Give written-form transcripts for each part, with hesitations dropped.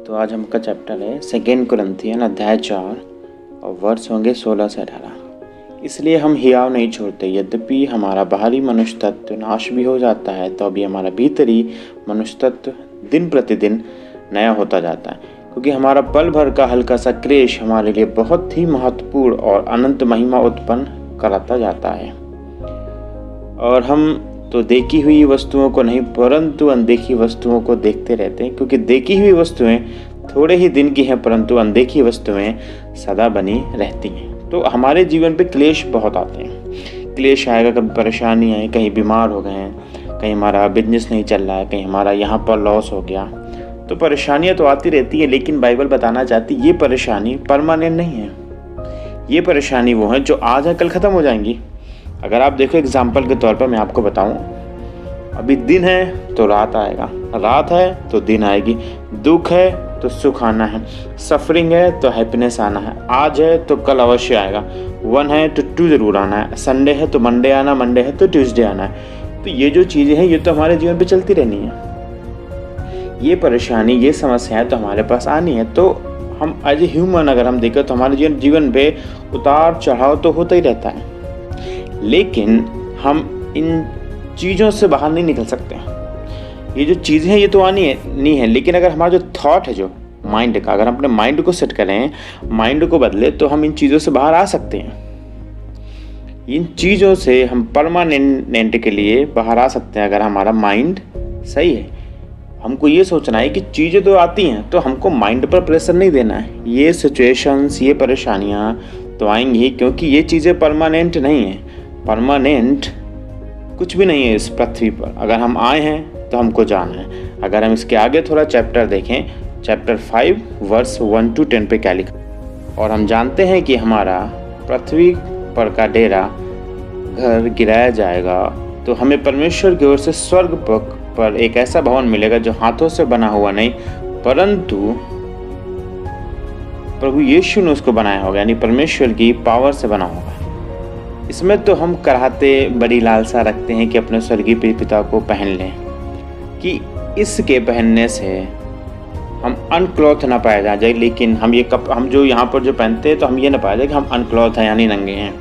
तो आज हमका चैप्टर है 2 कुरिन्थियन अध्याय 4 और वर्ष होंगे 16 से 18। इसलिए हम हियाव नहीं छोड़ते, यद्यपि हमारा बाहरी मनुष्य तत्व नाश भी हो जाता है तो अभी हमारा भीतरी मनुष्य तत्व दिन प्रतिदिन नया होता जाता है, क्योंकि हमारा पल भर का हल्का सा क्लेश हमारे लिए बहुत ही महत्वपूर्ण और अनंत महिमा उत्पन्न कराता जाता है। और हम तो देखी हुई वस्तुओं को नहीं परंतु अनदेखी वस्तुओं को देखते रहते हैं, क्योंकि देखी हुई वस्तुएं थोड़े ही दिन की हैं परंतु अनदेखी वस्तुएं सदा बनी रहती हैं। तो हमारे जीवन पे क्लेश बहुत आते हैं। क्लेश आएगा, कभी परेशानी आए, कहीं बीमार हो गए हैं, कहीं हमारा बिजनेस नहीं चल रहा है, कहीं हमारा यहाँ पर लॉस हो गया। तो परेशानियाँ तो आती रहती है, लेकिन बाइबल बताना चाहती है ये परेशानी परमानेंट नहीं है। ये परेशानी वो है जो आज है कल ख़त्म हो जाएंगी। अगर आप देखो एग्जाम्पल के तौर पर मैं आपको बताऊं, अभी दिन है तो रात आएगा, रात है तो दिन आएगी, दुख है तो सुख आना है, सफरिंग है तो हैप्पीनेस आना है, आज है तो कल अवश्य आएगा, 1 है तो 2 जरूर आना है, संडे है तो मंडे आना, मंडे है तो ट्यूसडे आना है। तो ये जो चीज़ें हैं ये तो हमारे जीवन पे चलती रहनी है। ये परेशानी, ये समस्याएं तो हमारे पास आनी है। तो हम एज ए ह्यूमन अगर हम देखें तो हमारे जीवन पे उतार चढ़ाव तो होता ही रहता है, लेकिन हम इन चीज़ों से बाहर नहीं निकल सकते। ये जो चीज़ें हैं ये तो आनी है नहीं है, लेकिन अगर हमारा जो थॉट है, जो माइंड का, अगर हम अपने माइंड को सेट करें, माइंड को बदले, तो हम इन चीज़ों से बाहर आ सकते हैं। इन चीज़ों से हम परमानेंट के लिए बाहर आ सकते हैं अगर हमारा माइंड सही है। हमको ये सोचना है कि चीज़ें तो आती हैं तो हमको माइंड पर प्रेशर नहीं देना है। ये सिचुएशंस, ये परेशानियाँ तो आएंगी, क्योंकि ये चीज़ें परमानेंट नहीं हैं। परमानेंट कुछ भी नहीं है इस पृथ्वी पर। अगर हम आए हैं तो हमको जाना है। अगर हम इसके आगे थोड़ा चैप्टर देखें, चैप्टर 5 वर्स 1 to 10 पे क्या लिखा, और हम जानते हैं कि हमारा पृथ्वी पर का डेरा घर गिराया जाएगा, तो हमें परमेश्वर की ओर से स्वर्ग पर एक ऐसा भवन मिलेगा जो हाथों से बना हुआ नहीं परंतु प्रभु यीशु ने उसको बनाया होगा, यानी परमेश्वर की पावर से बना होगा। इसमें तो हम कराहते बड़ी लालसा रखते हैं कि अपने स्वर्गीय पिता को पहन लें, कि इसके पहनने से हम अनक्लॉथ ना पाया जाए। लेकिन हम हम जो यहाँ पर जो पहनते हैं तो हम ये ना पाया जाए कि हम अनक्लॉथ हैं, यानी नंगे हैं।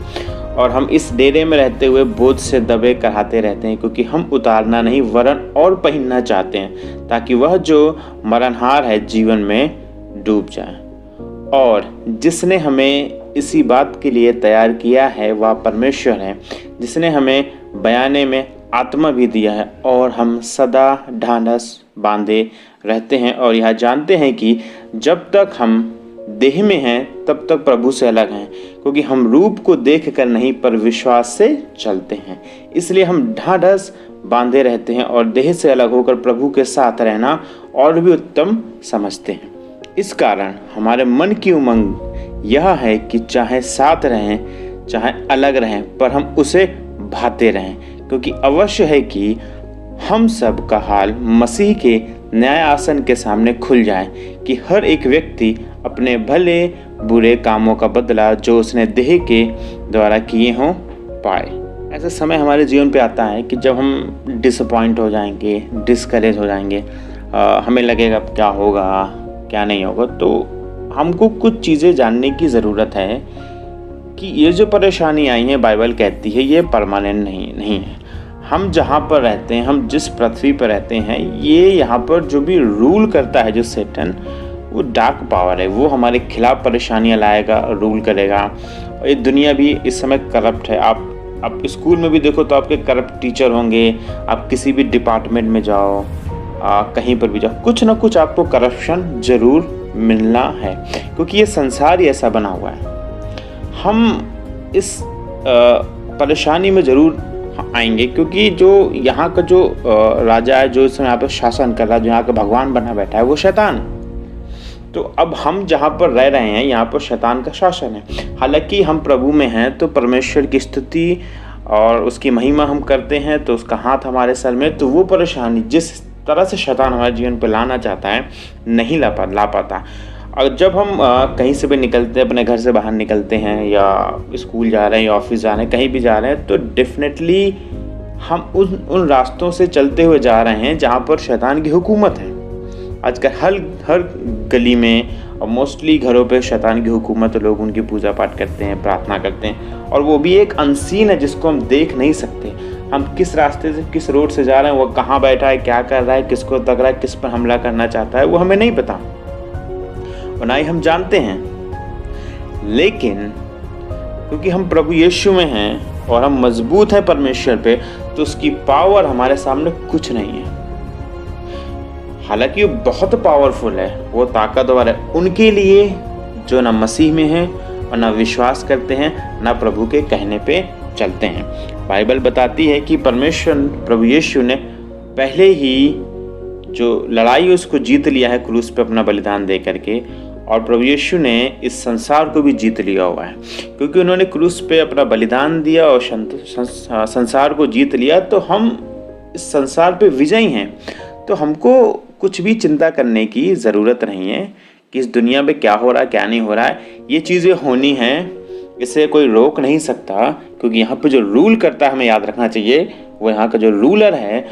और हम इस डेरे में रहते हुए बोझ से दबे कराहते रहते हैं, क्योंकि हम उतारना नहीं वरन और पहनना चाहते हैं, ताकि वह जो मरणहार है जीवन में डूब जाए। और जिसने हमें इसी बात के लिए तैयार किया है वह परमेश्वर है, जिसने हमें बयाने में आत्मा भी दिया है, और हम सदा ढांढस बांधे रहते हैं और यह जानते हैं कि जब तक हम देह में हैं तब तक प्रभु से अलग हैं, क्योंकि हम रूप को देखकर नहीं पर विश्वास से चलते हैं। इसलिए हम ढांढस बांधे रहते हैं और देह से अलग होकर प्रभु के साथ रहना और भी उत्तम समझते हैं। इस कारण हमारे मन की उमंग यह है कि चाहे साथ रहें चाहे अलग रहें, पर हम उसे भाते रहें, क्योंकि अवश्य है कि हम सब का हाल मसीह के न्याय आसन के सामने खुल जाए, कि हर एक व्यक्ति अपने भले बुरे कामों का बदला जो उसने देह के द्वारा किए हों पाए। ऐसा समय हमारे जीवन पे आता है कि जब हम डिसअपॉइंट हो जाएंगे, डिस्करेज हो जाएंगे, हमें लगेगा क्या होगा क्या नहीं होगा। तो हमको कुछ चीज़ें जानने की ज़रूरत है कि ये जो परेशानी आई है, बाइबल कहती है ये परमानेंट नहीं है। हम जहाँ पर रहते हैं, हम जिस पृथ्वी पर रहते हैं, ये यहाँ पर जो भी रूल करता है, जो शैतान, वो डार्क पावर है, वो हमारे खिलाफ परेशानियाँ लाएगा, रूल करेगा। और ये दुनिया भी इस समय करप्ट है। आप स्कूल में भी देखो तो आपके करप्ट टीचर होंगे, आप किसी भी डिपार्टमेंट में जाओ, कहीं पर भी जाओ, कुछ ना कुछ आपको करप्शन ज़रूर मिलना है, क्योंकि ये संसार ही ऐसा बना हुआ है। हम इस परेशानी में ज़रूर आएंगे, क्योंकि जो यहाँ का जो राजा है, जो इस समय यहाँ पर शासन कर रहा है, जो यहाँ का भगवान बना बैठा है, वो शैतान। तो अब हम जहाँ पर रह रहे हैं यहाँ पर शैतान का शासन है। हालांकि हम प्रभु में हैं तो परमेश्वर की स्तुति और उसकी महिमा हम करते हैं, तो उसका हाथ हमारे सर में। तो वो परेशानी जिस तरह से शैतान हमारे जीवन पर लाना चाहता है नहीं ला पाता। और जब हम कहीं से भी निकलते हैं, अपने घर से बाहर निकलते हैं, या स्कूल जा रहे हैं या ऑफिस जा रहे हैं, कहीं भी जा रहे हैं, तो डेफिनेटली हम उन रास्तों से चलते हुए जा रहे हैं जहाँ पर शैतान की हुकूमत है। आजकल हर गली में और मोस्टली घरों पे शैतान की हुकूमत, लोग उनकी पूजा पाठ करते हैं, प्रार्थना करते हैं, और वो भी एक अनसीन है जिसको हम देख नहीं सकते। हम किस रास्ते से, किस रोड से जा रहे हैं, वो कहाँ बैठा है, क्या कर रहा है, किसको तक रहा है, किस पर हमला करना चाहता है, वो हमें नहीं पता और ना ही हम जानते हैं। लेकिन क्योंकि हम प्रभु यीशु में हैं और हम मजबूत हैं परमेश्वर पे, तो उसकी पावर हमारे सामने कुछ नहीं है। हालांकि वो बहुत पावरफुल है, वो ताकतवर है उनके लिए जो ना मसीह में हैं और ना विश्वास करते हैं, ना प्रभु के कहने पे चलते हैं। बाइबल बताती है कि परमेश्वर प्रभु यीशु ने पहले ही जो लड़ाई है उसको जीत लिया है क्रूस पे अपना बलिदान दे करके, और प्रभु यीशु ने इस संसार को भी जीत लिया हुआ है। क्योंकि उन्होंने क्रूस पे अपना बलिदान दिया और संसार को जीत लिया, तो हम इस संसार पे विजयी हैं। तो हमको कुछ भी चिंता करने की ज़रूरत नहीं है कि इस दुनिया में क्या हो रहा है, क्या नहीं हो रहा है। ये चीज़ें होनी हैं, इसे कोई रोक नहीं सकता, क्योंकि यहाँ पे जो रूल करता है, हमें याद रखना चाहिए, वो यहाँ का जो रूलर है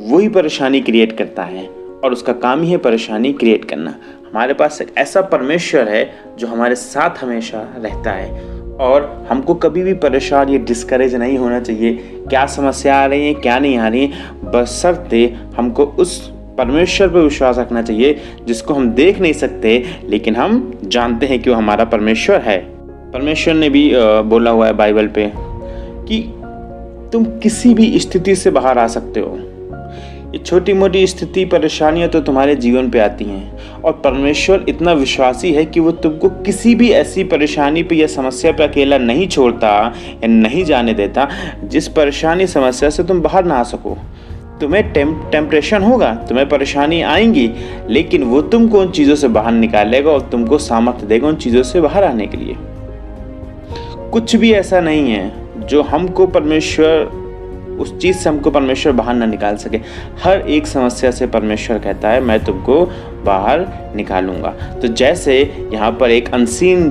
वही परेशानी क्रिएट करता है, और उसका काम ही है परेशानी क्रिएट करना। हमारे पास एक ऐसा परमेश्वर है जो हमारे साथ हमेशा रहता है, और हमको कभी भी परेशान या डिस्करेज नहीं होना चाहिए। क्या समस्या आ रही है, क्या नहीं आ रही है, बशर्ते हमको उस परमेश्वर पर विश्वास रखना चाहिए जिसको हम देख नहीं सकते, लेकिन हम जानते हैं कि वो हमारा परमेश्वर है। परमेश्वर ने भी बोला हुआ है बाइबल पे कि तुम किसी भी स्थिति से बाहर आ सकते हो। ये छोटी मोटी स्थिति, परेशानियां तो तुम्हारे जीवन पे आती हैं, और परमेश्वर इतना विश्वासी है कि वो तुमको किसी भी ऐसी परेशानी पे या समस्या पे अकेला नहीं छोड़ता या नहीं जाने देता जिस परेशानी समस्या से तुम बाहर ना आ सको। तुम्हें टेम्पटेशन होगा, तुम्हें परेशानी आएंगी, लेकिन वो तुमको उन चीज़ों से बाहर निकालेगा और तुमको सामर्थ्य देगा उन चीज़ों से बाहर आने के लिए। कुछ भी ऐसा नहीं है जो हमको परमेश्वर, उस चीज़ से हमको परमेश्वर बाहर ना निकाल सके। हर एक समस्या से परमेश्वर कहता है मैं तुमको बाहर निकालूंगा। तो जैसे यहाँ पर एक अनसीन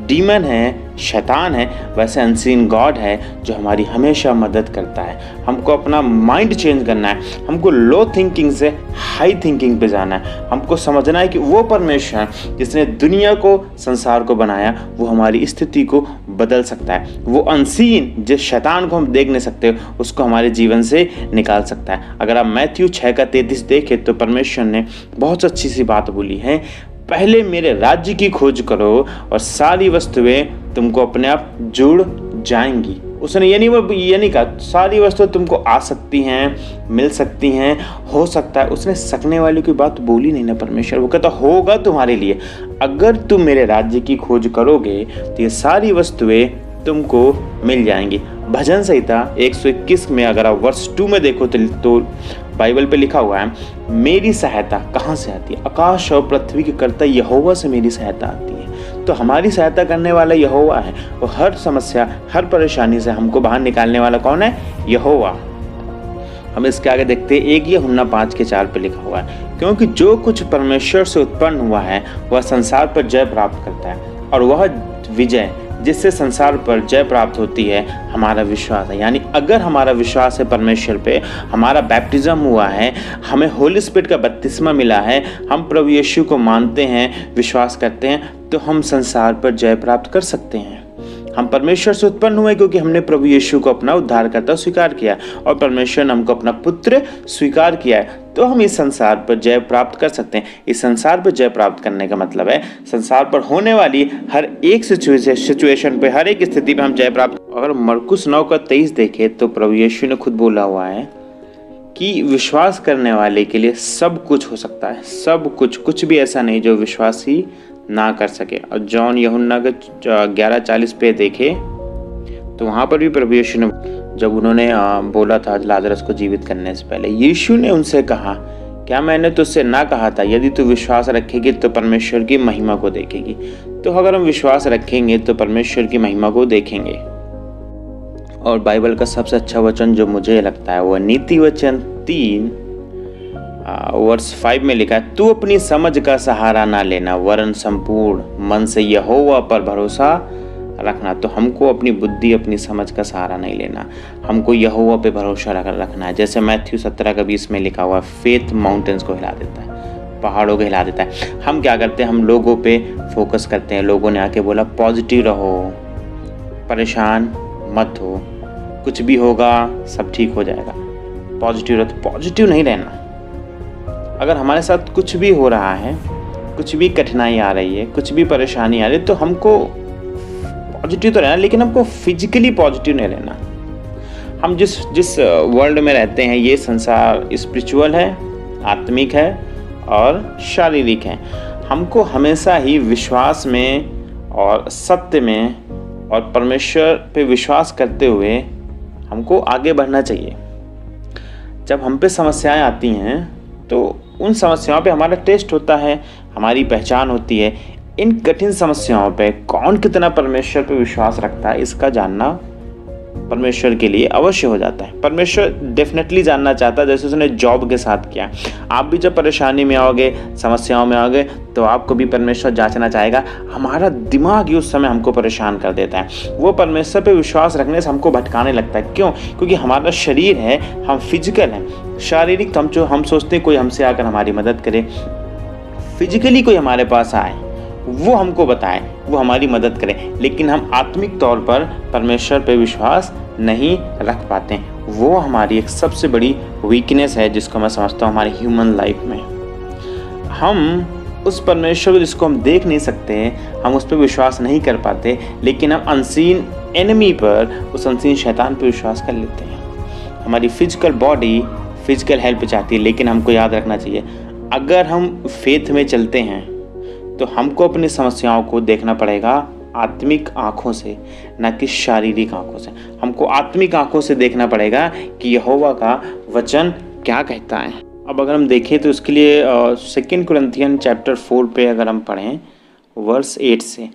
डीमन है, शैतान है, वैसे अनसीन गॉड है जो हमारी हमेशा मदद करता है। हमको अपना माइंड चेंज करना है, हमको लो थिंकिंग से हाई थिंकिंग पे जाना है। हमको समझना है कि वो परमेश्वर जिसने दुनिया को, संसार को बनाया, वो हमारी स्थिति को बदल सकता है। वो अनसीन जिस शैतान को हम देख नहीं सकते, उसको हमारे जीवन से निकाल सकता है। अगर आप मैथ्यू 6:33 देखें तो परमेश्वर ने बहुत अच्छी सी बात बोली है, पहले मेरे राज्य की खोज करो और सारी वस्तुएं तुमको अपने आप जुड़ जाएंगी। उसने ये नहीं कहा सारी वस्तुएं तुमको आ सकती हैं, मिल सकती हैं, हो सकता है। उसने सकने वाले की बात बोली नहीं ना परमेश्वर। वो कहता होगा तुम्हारे लिए। अगर तुम मेरे राज्य की खोज करोगे तो ये सारी वस्तुएं तुमको मिल जाएंगी। भजन संहिता 121 में अगर आप वर्ष 2 में देखो तो बाइबल पे लिखा हुआ है, मेरी सहायता कहाँ से आती है? आकाश और पृथ्वी के कर्ता यहोवा से मेरी सहायता आती है। तो हमारी सहायता करने वाला यहोवा है, और हर समस्या, हर परेशानी से हमको बाहर निकालने वाला कौन है? यहोवा। हम इसके आगे देखते हैं 1 यूहन्ना 5:4 पे लिखा हुआ है, क्योंकि जो कुछ परमेश्वर से उत्पन्न हुआ है वह संसार पर जय प्राप्त करता है, और वह विजय जिससे संसार पर जय प्राप्त होती है हमारा विश्वास है। यानी अगर हमारा विश्वास है परमेश्वर पे, हमारा बैप्टिज्म हुआ है, हमें होली स्पिरिट का बपतिस्मा मिला है, हम प्रभु यीशु को मानते हैं, विश्वास करते हैं, तो हम संसार पर जय प्राप्त कर सकते हैं। हम परमेश्वर से उत्पन्न हुए क्योंकि हमने प्रभु यीशु को अपना उद्धारकर्ता स्वीकार किया, और परमेश्वर ने हमको अपना पुत्र स्वीकार किया है, तो हम इस संसार पर जय प्राप्त कर सकते हैं। इस संसार पर जय प्राप्त करने का मतलब है संसार पर होने वाली हर एक सिचुएशन पे, हर एक स्थिति पे हम जय प्राप्त। अगर मरकुस 9:23 देखे तो प्रभु यीशु ने खुद बोला हुआ है कि विश्वास करने वाले के लिए सब कुछ हो सकता है, सब कुछ, कुछ भी ऐसा नहीं जो विश्वासी ना कर सके। और जॉन यूहन्ना के 11:40 पे देखे तो वहाँ पर भी प्रभु यीशु ने, जब उन्होंने बोला था लाजरस को जीवित करने से पहले, यीशु ने उनसे कहा, क्या मैंने तुझसे ना कहा था यदि तू विश्वास रखेगी तो परमेश्वर की महिमा को देखेगी। तो अगर हम विश्वास रखेंगे तो परमेश्वर की महिमा को देखेंगे। और बाइबल का सबसे अच्छा वचन जो मुझे लगता है वह नीति वचन 3 वर्ष 5 में लिखा है, तू अपनी समझ का सहारा ना लेना वरन संपूर्ण मन से यहोवा पर भरोसा रखना। तो हमको अपनी बुद्धि, अपनी समझ का सहारा नहीं लेना, हमको यहोवा पे भरोसा रखना है। जैसे मैथ्यू 17:20 में लिखा हुआ, फेथ माउंटेन्स को हिला देता है। पहाड़ों को हिला देता है। हम क्या करते हैं, हम लोगों पे फोकस करते हैं। लोगों ने आके बोला पॉजिटिव रहो, परेशान मत हो, कुछ भी होगा सब ठीक हो जाएगा, पॉजिटिव रहो। तो पॉजिटिव नहीं रहना। अगर हमारे साथ कुछ भी हो रहा है, कुछ भी कठिनाई आ रही है, कुछ भी परेशानी आ रही है, तो हमको पॉजिटिव तो रहना, लेकिन हमको फिजिकली पॉजिटिव नहीं रहना। हम जिस वर्ल्ड में रहते हैं, ये संसार स्पिरिचुअल है, आत्मिक है और शारीरिक है। हमको हमेशा ही विश्वास में और सत्य में और परमेश्वर पे विश्वास करते हुए हमको आगे बढ़ना चाहिए। जब हम पे समस्याएं आती हैं तो उन समस्याओं पे हमारा टेस्ट होता है, हमारी पहचान होती है। इन कठिन समस्याओं पे कौन कितना परमेश्वर पे विश्वास रखता है, इसका जानना परमेश्वर के लिए अवश्य हो जाता है। परमेश्वर डेफिनेटली जानना चाहता है, जैसे उसने जॉब के साथ किया। आप भी जब परेशानी में आओगे, समस्याओं में आओगे, तो आपको भी परमेश्वर जांचना चाहेगा। हमारा दिमाग ही उस समय हमको परेशान कर देता है। वो परमेश्वर पे विश्वास रखने से हमको भटकाने लगता है। क्यों? क्योंकि हमारा शरीर है, हम फिजिकल हैं, शारीरिक। तो हम सोचते हैं कोई हमसे आकर हमारी मदद करे, फिजिकली कोई हमारे पास आए, वो हमको बताए, वो हमारी मदद करे, लेकिन हम आत्मिक तौर पर परमेश्वर पे विश्वास नहीं रख पाते। वो हमारी एक सबसे बड़ी वीकनेस है, जिसको मैं समझता हूँ हमारी ह्यूमन लाइफ में। हम उस परमेश्वर को जिसको हम देख नहीं सकते, हम उस पर विश्वास नहीं कर पाते, लेकिन हम अनसीन एनिमी पर, उस अनसीन शैतान पर विश्वास कर लेते हैं। हमारी फिजिकल बॉडी फिजिकल हेल्प चाहती है, लेकिन हमको याद रखना चाहिए, अगर हम फेथ में चलते हैं तो हमको अपनी समस्याओं को देखना पड़ेगा आत्मिक आंखों से, ना कि शारीरिक आंखों से। हमको आत्मिक आंखों से देखना पड़ेगा कि यहोवा का वचन क्या कहता है। अब अगर हम देखें तो इसके लिए 2 कुरिन्थियन चैप्टर 4 पे अगर हम पढ़ें वर्स 8 से,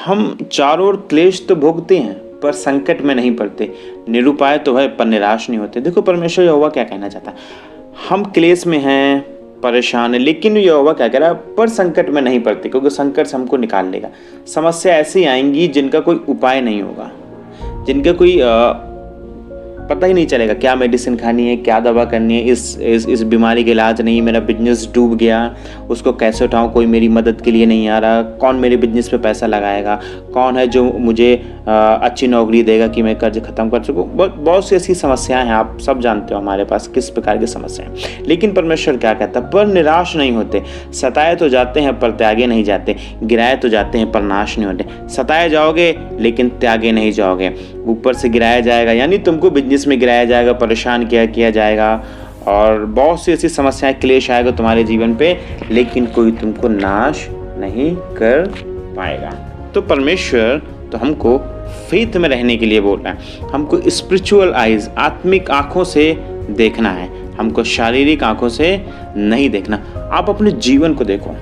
हम चारों ओर क्लेश तो भोगते हैं पर संकट में नहीं पड़ते, निरुपाय तो है पर निराश नहीं होते। देखो परमेश्वर यहोवा क्या कहना चाहता है, हम क्लेश में हैं, परेशान है, लेकिन यहोवा क्या कह रहा है, पर संकट में नहीं पड़ते, क्योंकि संकट से हमको निकाल लेगा। समस्या ऐसी आएंगी जिनका कोई उपाय नहीं होगा, जिनका कोई पता ही नहीं चलेगा क्या मेडिसिन खानी है, क्या दवा करनी है, इस बीमारी का इलाज नहीं, मेरा बिजनेस डूब गया, उसको कैसे उठाऊं, कोई मेरी मदद के लिए नहीं आ रहा, कौन मेरे बिजनेस पे पैसा लगाएगा, कौन है जो मुझे अच्छी नौकरी देगा कि मैं कर्ज खत्म कर सकूं। बहुत सी ऐसी समस्याएं हैं, आप सब जानते हो हमारे पास किस प्रकार की समस्याएं। लेकिन परमेश्वर क्या कहता है, पर निराश नहीं होते, सताए तो जाते हैं पर त्यागे नहीं जाते, गिराए तो जाते हैं पर नाश नहीं होते। सताए जाओगे लेकिन त्यागे नहीं जाओगे, ऊपर से गिराया जाएगा, यानी तुमको बिजनेस में गिराया जाएगा, परेशान किया जाएगा, और बहुत सी ऐसी समस्याएं, क्लेश आएगा तुम्हारे जीवन पे, लेकिन कोई तुमको नाश नहीं कर पाएगा। तो परमेश्वर तो हमको फेथ में रहने के लिए बोल रहा है, हमको स्पिरिचुअल आइज, आत्मिक आंखों से देखना है, हमको शारीरिक आंखों से नहीं देखना। आप अपने जीवन को देखो,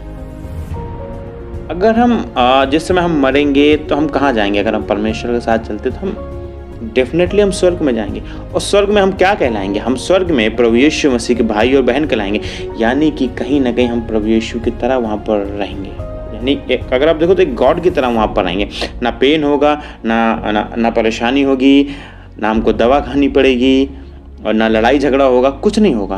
अगर हम जिस समय हम मरेंगे तो हम कहाँ जाएंगे? अगर हम परमेश्वर के साथ चलते तो हम डेफिनेटली हम स्वर्ग में जाएंगे। और स्वर्ग में हम क्या कहलाएंगे? हम स्वर्ग में प्रभु यीशु मसीह के भाई और बहन कहलाएंगे, यानी कि कहीं ना कहीं हम प्रभु यीशु की तरह वहाँ पर रहेंगे। यानी अगर आप देखो तो एक गॉड की तरह वहाँ पर रहेंगे, ना पेन होगा, ना परेशानी होगी, ना हमको दवा खानी पड़ेगी, और ना लड़ाई झगड़ा होगा, कुछ नहीं होगा।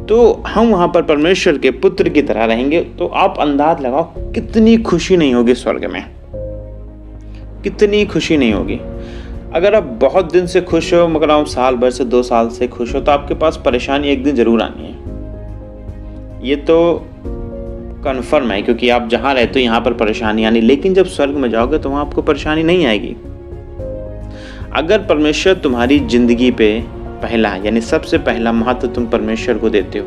तो हम वहाँ पर परमेश्वर के पुत्र की तरह रहेंगे। तो आप अंदाज लगाओ कितनी खुशी नहीं होगी स्वर्ग में, कितनी खुशी नहीं होगी। अगर आप बहुत दिन से खुश हो, मगर आप साल भर से 2 साल से खुश हो, तो आपके पास परेशानी एक दिन जरूर आनी है, ये तो कन्फर्म है, क्योंकि आप जहाँ रहते हो यहाँ पर परेशानी आनी। लेकिन जब स्वर्ग में जाओगे तो वहाँ आपको परेशानी नहीं आएगी। अगर परमेश्वर तुम्हारी जिंदगी पे पहला, यानी सबसे पहला महत्व तुम परमेश्वर को देते हो,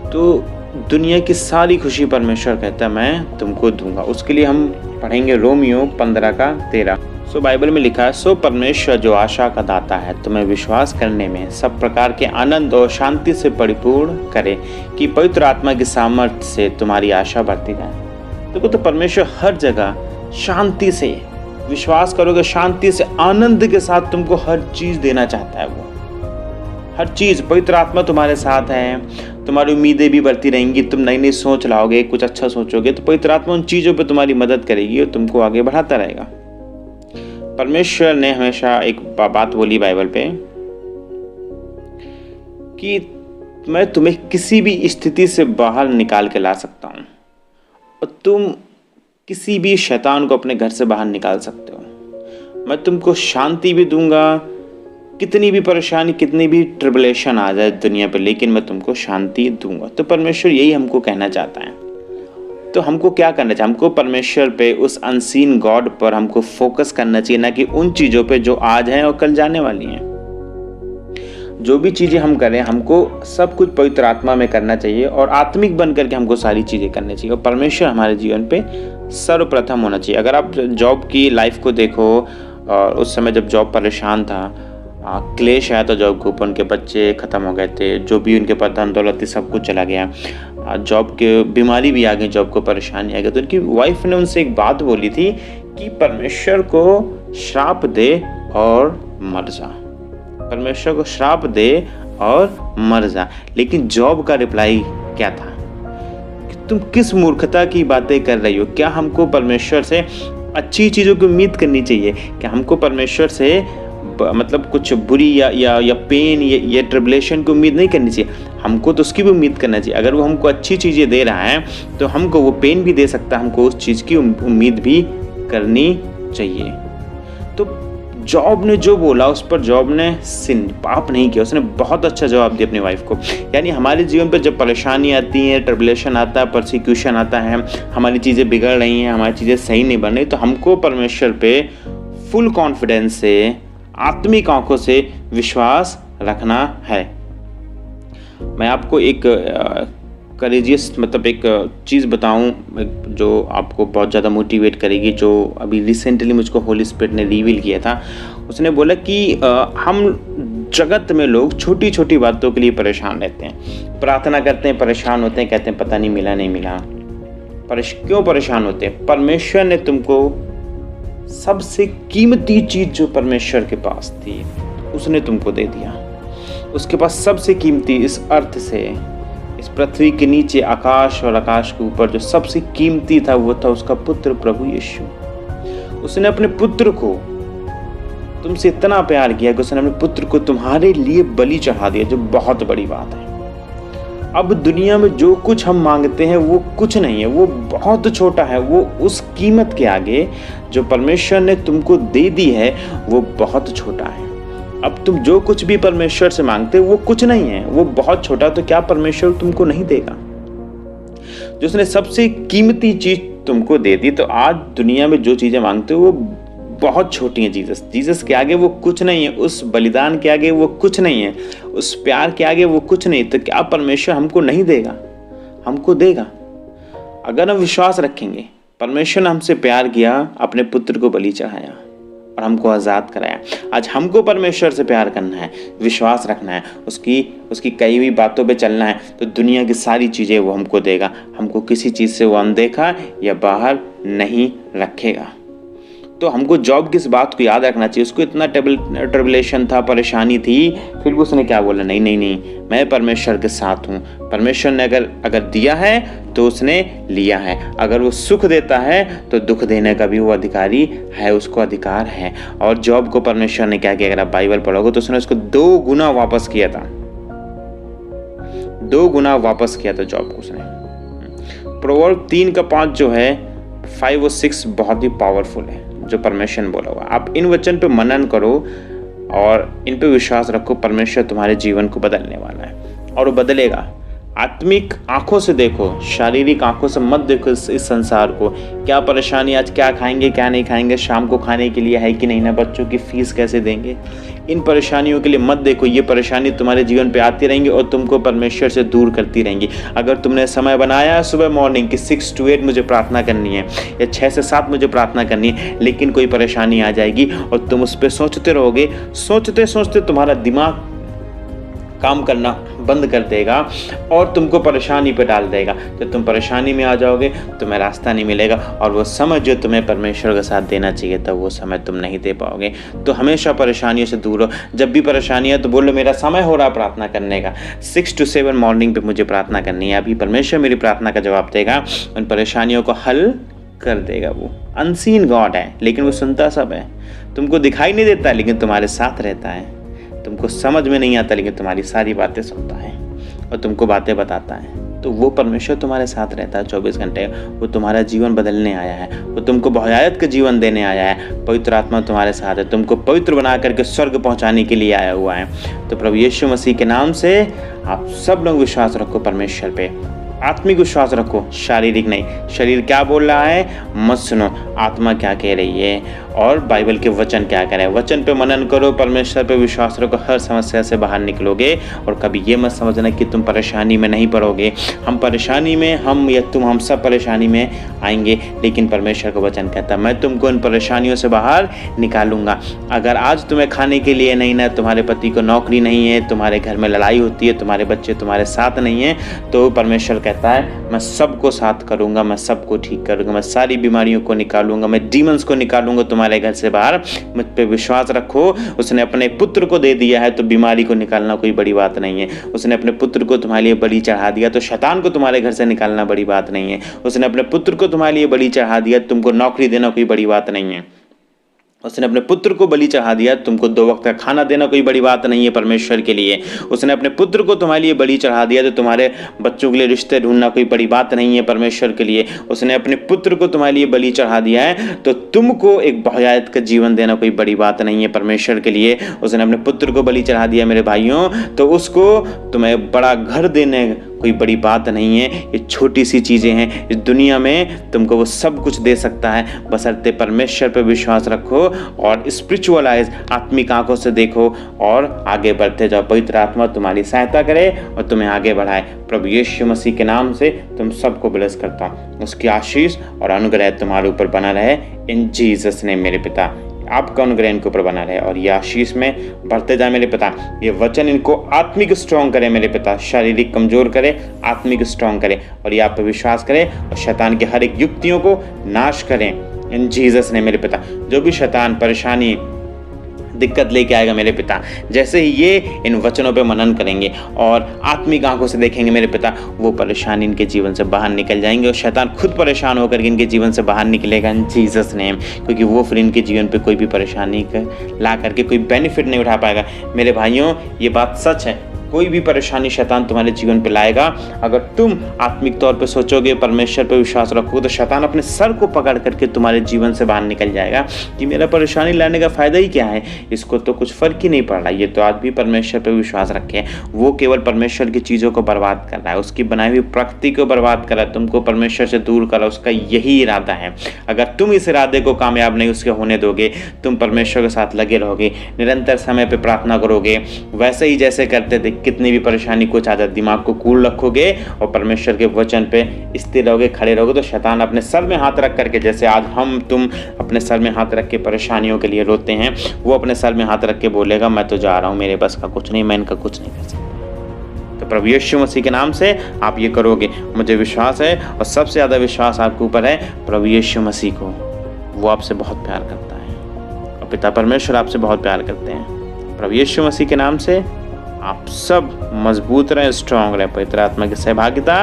तो दुनिया की सारी खुशी परमेश्वर कहता है मैं तुमको दूंगा। उसके लिए हम पढ़ेंगे रोमियो 15:13। सो बाइबल में लिखा है, सो परमेश्वर जो आशा का दाता है तुम्हें विश्वास करने में सब प्रकार के आनंद और शांति से परिपूर्ण करे, कि पवित्र आत्मा की सामर्थ्य से तुम्हारी आशा बढ़ती जाए। देखो तो परमेश्वर हर जगह शांति से, विश्वास करोगे शांति से, आनंद के साथ तुमको हर चीज देना चाहता है। वो हर चीज, पवित्र आत्मा तुम्हारे साथ है, तुम्हारी उम्मीदें भी बढ़ती रहेंगी, तुम नई नई सोच लाओगे, कुछ अच्छा सोचोगे, तो पवित्र आत्मा उन चीजों पे तुम्हारी मदद करेगी और तुमको आगे बढ़ाता रहेगा। परमेश्वर ने हमेशा एक बात बोली बाइबल पे कि मैं तुम्हें किसी भी स्थिति से बाहर निकाल के ला सकता हूँ और तुम किसी भी शैतान को अपने घर से बाहर निकाल सकते हो। मैं तुमको शांति भी दूंगा, कितनी भी परेशानी, कितनी भी ट्रिबुलेशन आ जाए दुनिया पर, लेकिन मैं तुमको शांति दूंगा। तो परमेश्वर यही हमको कहना चाहता है। तो हमको क्या करना चाहिए? हमको परमेश्वर पे, उस अनसीन गॉड पर हमको फोकस करना चाहिए, ना कि उन चीज़ों पे जो आज हैं और कल जाने वाली हैं। जो भी चीज़ें हम करें, हमको सब कुछ पवित्र आत्मा में करना चाहिए और आत्मिक बन करके हमको सारी चीज़ें करनी चाहिए, और परमेश्वर हमारे जीवन पे सर्वप्रथम होना चाहिए। अगर आप जॉब की लाइफ को देखो, और उस समय जब जॉब परेशान था, क्लेश आया था जॉब के ऊपर, उनके बच्चे ख़त्म हो गए थे, जो भी उनके पास धन दौलत थी सब कुछ चला गया, जॉब के बीमारी भी आ गई, जॉब को परेशानी आ गई। तो उनकी वाइफ ने उनसे एक बात बोली थी कि परमेश्वर को श्राप दे और मर जा, परमेश्वर को श्राप दे और मर जा। लेकिन जॉब का रिप्लाई क्या था कि तुम किस मूर्खता की बातें कर रही हो? क्या हमको परमेश्वर से अच्छी चीज़ों की उम्मीद करनी चाहिए? क्या हमको परमेश्वर से मतलब कुछ बुरी या पेन या ट्रिबुलेशन की उम्मीद नहीं करनी चाहिए? हमको तो उसकी भी उम्मीद करना चाहिए। अगर वो हमको अच्छी चीज़ें दे रहा है तो हमको वो पेन भी दे सकता है, हमको उस चीज़ की उम्मीद भी करनी चाहिए। तो जॉब ने जो बोला उस पर जॉब ने पाप नहीं किया, उसने बहुत अच्छा जवाब दिया अपनी वाइफ को। यानी हमारे जीवन पर जब परेशानी आती है, ट्रिबुलेशन आता है, परसिक्यूशन आता है, हमारी चीज़ें बिगड़ रही हैं, हमारी चीज़ें सही नहीं बन रही, तो हमको परमेश्वर पे फुल कॉन्फिडेंस से, आत्मिक आंखों से विश्वास रखना है। मैं आपको एक करेजियस मतलब एक चीज़ बताऊं जो आपको बहुत ज़्यादा मोटिवेट करेगी, जो अभी रिसेंटली मुझको होली स्पिरिट ने रिवील किया था। उसने बोला कि हम जगत में लोग छोटी छोटी बातों के लिए परेशान रहते हैं, प्रार्थना करते हैं, परेशान होते हैं, कहते हैं पता नहीं मिला नहीं मिला। क्यों परेशान होते हैं? परमेश्वर ने तुमको सबसे कीमती चीज जो परमेश्वर के पास थी उसने तुमको दे दिया। उसके पास सबसे कीमती, इस अर्थ से, इस पृथ्वी के नीचे, आकाश और आकाश के ऊपर जो सबसे कीमती था वो था उसका पुत्र प्रभु यीशु। उसने अपने पुत्र को, तुमसे इतना प्यार किया कि उसने अपने पुत्र को तुम्हारे लिए बलि चढ़ा दिया, जो बहुत बड़ी बात है। अब दुनिया में जो कुछ हम मांगते हैं वो कुछ नहीं है, वो बहुत छोटा है, वो उस कीमत के आगे जो परमेश्वर ने तुमको दे दी है वो बहुत छोटा है। अब तुम जो कुछ भी परमेश्वर से मांगते हो वो कुछ नहीं है, वो बहुत छोटा, तो क्या परमेश्वर तुमको नहीं देगा? जो उसने सबसे कीमती चीज तुमको दे दी, तो आज दुनिया में जो चीजें मांगते हो वो बहुत छोटी हैं। जीसस के आगे वो कुछ नहीं है, उस बलिदान के आगे वो कुछ नहीं है, उस प्यार के आगे वो कुछ नहीं। तो क्या परमेश्वर हमको नहीं देगा? हमको देगा, अगर हम विश्वास रखेंगे। परमेश्वर ने हमसे प्यार किया, अपने पुत्र को बलि चढ़ाया और हमको आज़ाद कराया। आज हमको परमेश्वर से प्यार करना है, विश्वास रखना है, उसकी कई हुई बातों पे चलना है, तो दुनिया की सारी चीज़ें वो हमको देगा। हमको किसी चीज़ से वो अनदेखा या बाहर नहीं रखेगा। तो हमको जॉब की इस बात को याद रखना चाहिए। उसको इतना ट्रिबुलेशन था, परेशानी थी, फिर भी उसने क्या बोला? नहीं, मैं परमेश्वर के साथ हूँ। परमेश्वर ने अगर दिया है तो उसने लिया है। अगर वो सुख देता है तो दुख देने का भी वो अधिकारी है, उसको अधिकार है। और जॉब को परमेश्वर ने क्या किया? अगर आप बाइबल पढ़ोगे तो उसने उसको 2 गुना वापस किया था, 2 गुना वापस किया था जॉब को उसने। प्रोवर्ब 3:5 जो है, 5 और 6 बहुत ही पावरफुल है जो परमेश्वर ने बोला हुआ। आप इन वचन पे मनन करो और इन पे विश्वास रखो। परमेश्वर तुम्हारे जीवन को बदलने वाला है और वो बदलेगा। आत्मिक आंखों से देखो, शारीरिक आंखों से मत देखो इस संसार को। क्या परेशानी, आज क्या खाएंगे क्या नहीं खाएंगे, शाम को खाने के लिए है कि नहीं ना, बच्चों की फीस कैसे देंगे, इन परेशानियों के लिए मत देखो। ये परेशानी तुम्हारे जीवन पे आती रहेंगी और तुमको परमेश्वर से दूर करती रहेंगी। अगर तुमने समय बनाया सुबह मॉर्निंग की 6 to 8 मुझे प्रार्थना करनी है या 6 से 7 मुझे प्रार्थना करनी है, लेकिन कोई परेशानी आ जाएगी और तुम उस पर सोचते रहोगे, सोचते सोचते तुम्हारा दिमाग काम करना बंद कर देगा और तुमको परेशानी पे डाल देगा। जब तुम परेशानी में आ जाओगे तुम्हें रास्ता नहीं मिलेगा और वो समय जो तुम्हें परमेश्वर का साथ देना चाहिए था वो समय तुम नहीं दे पाओगे। तो हमेशा परेशानियों से दूर हो। जब भी परेशानी है तो बोलो मेरा समय हो रहा प्रार्थना करने का, 6 to 7 मॉर्निंग पे मुझे प्रार्थना करनी है। अभी परमेश्वर मेरी प्रार्थना का जवाब देगा, उन परेशानियों को हल कर देगा। वो अनसीन गॉड है लेकिन वो सुनता सब है। तुमको दिखाई नहीं देता लेकिन तुम्हारे साथ रहता है। तुमको समझ में नहीं आता लेकिन तुम्हारी सारी बातें सुनता है। और तुमको बातें बताता है, तो वो परमेश्वर तुम्हारे साथ रहता है 24 घंटे। वो तुम्हारा जीवन बदलने आया है, वो तुमको बहुआयत का जीवन देने आया है। पवित्र आत्मा तुम्हारे साथ है, तुमको पवित्र बना करके स्वर्ग पहुंचाने के लिए आया हुआ है। तो प्रभु यीशु मसीह के नाम से आप सब लोग विश्वास रखो परमेश्वर पे, आत्मिक विश्वास रखो, शारीरिक नहीं। शरीर क्या बोल रहा है मत सुनो, आत्मा क्या कह रही है और बाइबल के वचन क्या कह रहे हैं। वचन पे मनन करो, परमेश्वर पे विश्वास रखो, हर समस्या से बाहर निकलोगे। और कभी ये मत समझना कि तुम परेशानी में नहीं पड़ोगे। हम परेशानी में, हम या तुम, हम सब परेशानी में आएंगे, लेकिन परमेश्वर का वचन कहता है मैं तुमको इन परेशानियों से बाहर निकालूंगा। अगर आज तुम्हें खाने के लिए नहीं ना, तुम्हारे पति को नौकरी नहीं है, तुम्हारे घर में लड़ाई होती है, तुम्हारे बच्चे तुम्हारे साथ नहीं है, तो परमेश्वर कहता है मैं सबको साथ करूंगा, मैं सबको ठीक करूंगा, मैं सारी बीमारियों को निकालूंगा, मैं डीमंस को निकालूंगा तुम्हारे घर से बाहर। मुझ पे विश्वास रखो। उसने अपने पुत्र को दे दिया है, तो बीमारी को निकालना कोई बड़ी बात नहीं है। उसने अपने पुत्र को तुम्हारे लिए बलि चढ़ा दिया, तो शैतान को तुम्हारे घर से निकालना बड़ी बात नहीं है। उसने अपने पुत्र को तुम्हारे लिए बलि चढ़ा दिया, तुमको नौकरी देना कोई बड़ी बात नहीं है। उसने अपने पुत्र को बलि चढ़ा दिया, तुमको 2 वक्त का खाना देना कोई बड़ी बात नहीं है परमेश्वर के लिए। उसने अपने पुत्र को तुम्हारे लिए बलि चढ़ा दिया, तो तुम्हारे बच्चों के लिए रिश्ते ढूंढना कोई बड़ी बात नहीं है परमेश्वर के लिए। उसने अपने पुत्र को तुम्हारे लिए बलि चढ़ा दिया है, तो तुमको एक बहुआयत का जीवन देना कोई बड़ी बात नहीं है परमेश्वर के लिए। उसने अपने पुत्र को बलि चढ़ा दिया मेरे भाइयों, तो उसको तुम्हें बड़ा घर देने कोई बड़ी बात नहीं है। ये छोटी सी चीज़ें हैं, इस दुनिया में तुमको वो सब कुछ दे सकता है, बशर्ते परमेश्वर पर विश्वास रखो और स्पिरिचुअल आइज, आत्मिक आंखों से देखो और आगे बढ़ते जाओ। पवित्र आत्मा तुम्हारी सहायता करे और तुम्हें आगे बढ़ाए। प्रभु यीशु मसीह के नाम से तुम सबको ब्लेस करता हूँ। उसकी आशीष और अनुग्रह तुम्हारे ऊपर बना रहे इन जीसस नेम मेरे पिता। आपका अनुग्रह इनके ऊपर बना रहे और ये आशीष में बढ़ते जाए मेरे पिता। ये वचन इनको आत्मिक स्ट्रॉन्ग करे मेरे पिता, शारीरिक कमजोर करे, आत्मिक स्ट्रॉन्ग करे, और ये आप पे विश्वास करे और शैतान की हर एक युक्तियों को नाश करें इन जीसस ने मेरे पिता। जो भी शैतान परेशानी दिक्कत लेके आएगा मेरे पिता, जैसे ही ये इन वचनों पे मनन करेंगे और आत्मिक आंखों से देखेंगे मेरे पिता, वो परेशानी इनके जीवन से बाहर निकल जाएंगे और शैतान खुद परेशान होकर के इनके जीवन से बाहर निकलेगा इन जीसस नेम। क्योंकि वो फिर इनके जीवन पे कोई भी परेशानी ला करके कोई बेनिफिट नहीं उठा पाएगा। मेरे भाइयों, ये बात सच है, कोई भी परेशानी शैतान तुम्हारे जीवन पे लाएगा, अगर तुम आत्मिक तौर पे सोचोगे, परमेश्वर पे विश्वास रखोगे, तो शैतान अपने सर को पकड़ करके तुम्हारे जीवन से बाहर निकल जाएगा कि मेरा परेशानी लाने का फायदा ही क्या है, इसको तो कुछ फर्क ही नहीं पड़ रहा। ये तो आज भी परमेश्वर पे विश्वास रखे, वो केवल परमेश्वर की चीज़ों को बर्बाद कर रहा है, उसकी बनाई हुई प्रकृति को बर्बाद कर रहा है, तुमको परमेश्वर से दूर कर रहा है। उसका यही इरादा है। अगर तुम इस इरादे को कामयाब नहीं उसके होने दोगे, तुम परमेश्वर के साथ लगे रहोगे, निरंतर समय पे प्रार्थना करोगे, वैसे ही जैसे करते थे, कितनी भी परेशानी कुछ आ जाए, दिमाग को कूल रखोगे और परमेश्वर के वचन पे स्थिर रहोगे, खड़े रहोगे, तो शैतान अपने सर में हाथ रख करके, जैसे आज हम तुम अपने सर में हाथ रख के परेशानियों के लिए रोते हैं, वो अपने सर में हाथ रख के बोलेगा मैं तो जा रहा हूँ, मेरे बस का कुछ नहीं, मैं इनका कुछ नहीं कर सकता। तो प्रभु यीशु मसीह के नाम से आप ये करोगे, मुझे विश्वास है, और सबसे ज़्यादा विश्वास आपके ऊपर है प्रभु यीशु मसीह को। वो आपसे बहुत प्यार करता है और पिता परमेश्वर आपसे बहुत प्यार करते हैं। प्रभु यीशु मसीह के नाम से आप सब मजबूत रहें, स्ट्रांग रहें। पवित्र आत्मा की सहभागिता,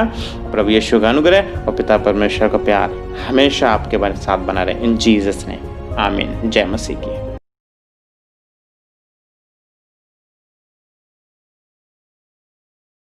प्रभु यीशु का अनुग्रह और पिता परमेश्वर का प्यार हमेशा आपके साथ बना रहे इन जीसस ने। आमीन। जय मसीह की।